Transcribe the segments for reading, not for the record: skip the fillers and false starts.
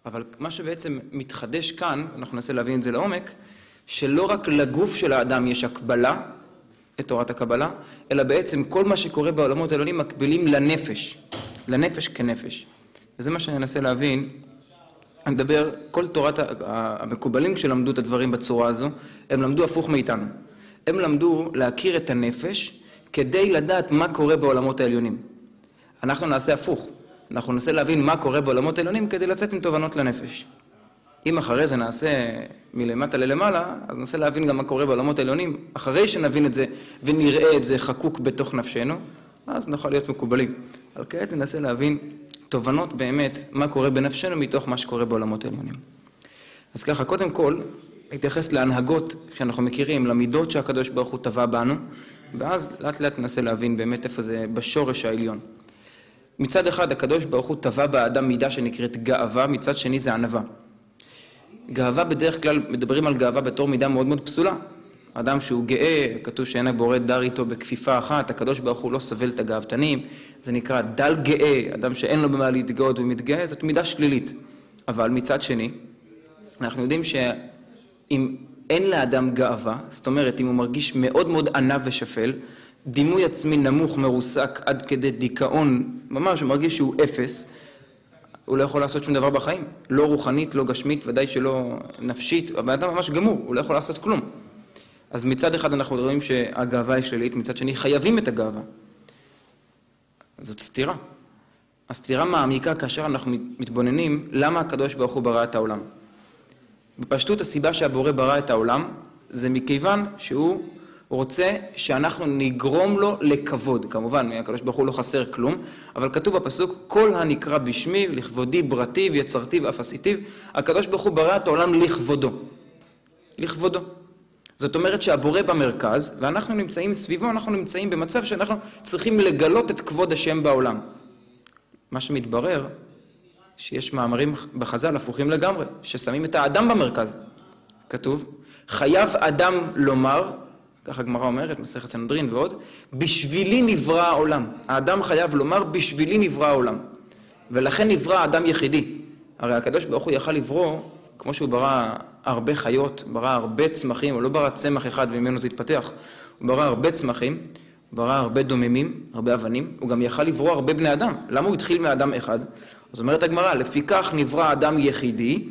אבל מה שבעצם מתחדש כאן, אנחנו ננסה להבין את זה לעומק, שלא רק לגוף של האדם יש הקבלה, את תורת הקבלה, אלא בעצם כל מה שקורה בעולמות העליונים מקבילים לנפש, לנפש כנפש. וזה מה שאני אנסה להבין. אני מדבר, כל תורת המקובלים כשלמדו את הדברים בצורה הזו, הם למדו הפוך מאיתנו. הם למדו להכיר את הנפש כדי לדעת מה קורה בעולמות העליונים. אנחנו נעשה הפוך. אנחנו ננסה להבין מה קורה בעולמות העליונים כדי לצאת עם תובנות לנפש. אם אחרי זה נעשה מלמטה ללמעלה, אז ננסה להבין גם מה קורה בעולמות העליונים. אחרי שנבין את זה ונראה את זה חקוק בתוך נפשנו, אז נוכל להיות מקובלים. אבל כעת ננסה להבין תובנות באמת מה קורה בנפשנו מתוך מה שקורה בעולמות העליונים. אז ככה, קודם כל, להתייחס להנהגות שאנחנו מכירים, למידות שהקדוש ברוך הוא טבע בנו, ואז לאט לאט ננסה להבין באמת איפה זה בשורש העליון. מצד אחד, הקדוש ברוך הוא טבע באדם מידה שנקראת גאווה, מצד שני זה ענווה. גאווה בדרך כלל, מדברים על גאווה בתור מידה מאוד מאוד פסולה. אדם שהוא גאה, כתוב שאין הבורא דר איתו בכפיפה אחת, הקדוש ברוך הוא לא סובל את הגאוותנים, זה נקרא דל גאה, אדם שאין לו במה להתגאות ומתגאה, זאת מידה שלילית. אבל מצד שני, אנחנו יודעים שאם אין לאדם גאווה, זאת אומרת, אם הוא מרגיש מאוד מאוד ענב ושפל, דימוי עצמי נמוך, מרוסק, עד כדי דיכאון, ממש הוא מרגיש שהוא אפס, הוא לא יכול לעשות שום דבר בחיים, לא רוחנית, לא גשמית, ודאי שלא נפשית, אבל האדם ממש גמור, הוא לא יכול לעשות כלום. אז מצד אחד אנחנו רואים שהגאווה היא שלילית, מצד שני חייבים את הגאווה. זאת סתירה. הסתירה מעמיקה כאשר אנחנו מתבוננים למה הקדוש ברוך הוא ברא את העולם. בפשטות הסיבה שהבורא ברא את העולם זה מכיוון שהוא רוצה שאנחנו נגרום לו לכבוד. כמובן, הקדוש ברוך הוא לא חסר כלום, אבל כתוב בפסוק, כל הנקרא בשמי, לכבודי, ברתי, ויצרתי ואף עשיתיו, הקדוש ברוך הוא ברא את העולם לכבודו. לכבודו. זאת אומרת שהבורא במרכז, ואנחנו נמצאים סביבו, אנחנו נמצאים במצב שאנחנו צריכים לגלות את כבוד השם בעולם. מה שמתברר, שיש מאמרים בחז"ל הפוכים לגמרי, ששמים את האדם במרכז. כתוב, חייב אדם לומר, ככה הגמרא אומרת, מסכת סנהדרין ועוד, בשבילי נברא העולם. האדם חייב לומר, בשבילי נברא העולם. ולכן נברא האדם יחידי. הרי הקדוש ברוך הוא יכל לברוא, כמו שהוא ברא הרבה חיות, ברא הרבה צמחים, הוא לא ברא צמח אחד וממנו זה התפתח. הוא ברא הרבה צמחים, הוא ברא הרבה דוממים, הרבה אבנים, הוא גם יכל לברוא הרבה בני אדם. למה הוא התחיל מאדם אחד? אז אומרת הגמרא, לפיכך נברא אדם יחידי,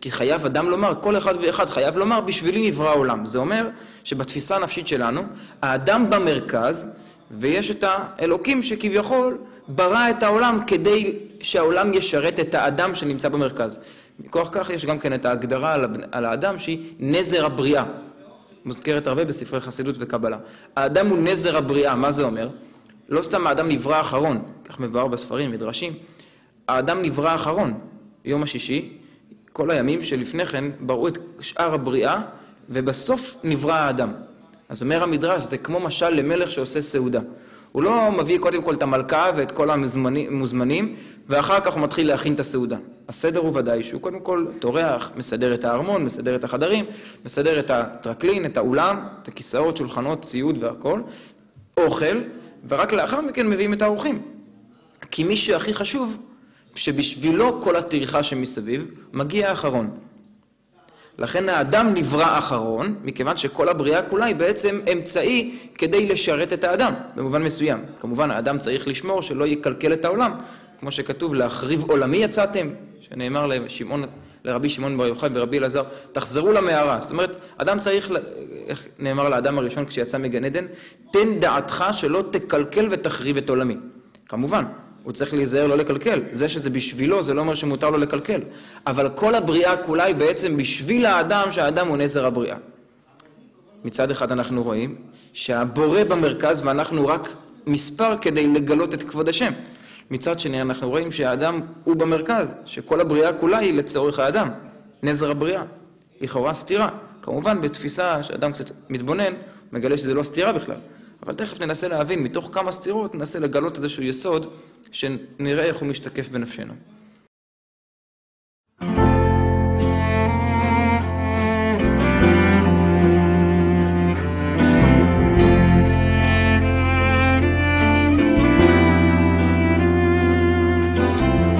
כי חייב אדם לומר, כל אחד ואחד חייב לומר, בשבילי נברא העולם. זה אומר שבתפיסה הנפשית שלנו, האדם במרכז, ויש את האלוקים שכביכול ברא את העולם כדי שהעולם ישרת את האדם שנמצא במרכז. מכוח כך יש גם כן את ההגדרה על האדם שהיא נזר הבריאה. מוזכרת הרבה בספרי חסידות וקבלה. האדם הוא נזר הבריאה, מה זה אומר? לא סתם האדם נברא אחרון, כך מבואר בספרים, מדרשים. האדם נברא אחרון, יום השישי, כל הימים שלפני כן בראו את שאר הבריאה, ובסוף נברא האדם. אז אומר המדרש, זה כמו משל למלך שעושה סעודה. הוא לא מביא קודם כל את המלכה ואת כל המוזמנים, ואחר כך הוא מתחיל להכין את הסעודה. הסדר הוא ודאי שהוא קודם כל תורח, מסדר את הארמון, מסדר את החדרים, מסדר את הטרקלין, את האולם, את הכיסאות, שולחנות, ציוד והכל, אוכל, ורק לאחר מכן מביאים את האורחים. כי מי שהכי חשוב, שבשבילו כל הטרחה שמסביב מגיע האחרון. לכן האדם נברא אחרון, מכיוון שכל הבריאה כולה היא בעצם אמצעי כדי לשרת את האדם, במובן מסוים. כמובן, האדם צריך לשמור שלא יקלקל את העולם, כמו שכתוב, להחריב עולמי יצאתם, שנאמר לרבי שמעון בר יוחאי ורבי אלעזר, תחזרו למערה. זאת אומרת, אדם צריך, איך נאמר לאדם הראשון כשיצא מגן עדן, תן דעתך שלא תקלקל ותחריב את עולמי. כמובן, הוא צריך להיזהר לא לקלקל. זה שזה בשבילו, זה לא אומר שמותר לו לקלקל. אבל כל הבריאה כולה היא בעצם בשביל האדם, שהאדם הוא נזר הבריאה. מצד אחד אנחנו רואים שהבורא במרכז ואנחנו רק מספר כדי לגלות את כבוד השם. מצד שני אנחנו רואים שהאדם הוא במרכז, שכל הבריאה כולה היא לצורך האדם, נזר הבריאה. לכאורה סתירה. כמובן בתפיסה שאדם קצת מתבונן, מגלה שזה לא סתירה בכלל. אבל תכף ננסה להבין, מתוך כמה סתירות ננסה לגלות איזשהו יסוד, שנראה איך הוא משתקף בנפשנו.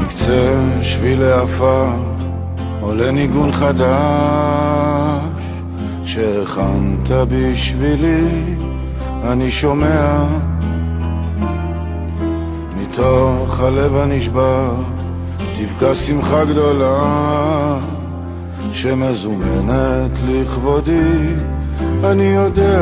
מקצה שבילי עפר עולה ניגון חדש שהכנת בשבילי, אני שומע מתוך הלב הנשבר, תבקע שמחה גדולה שמזומנת לכבודי, אני יודע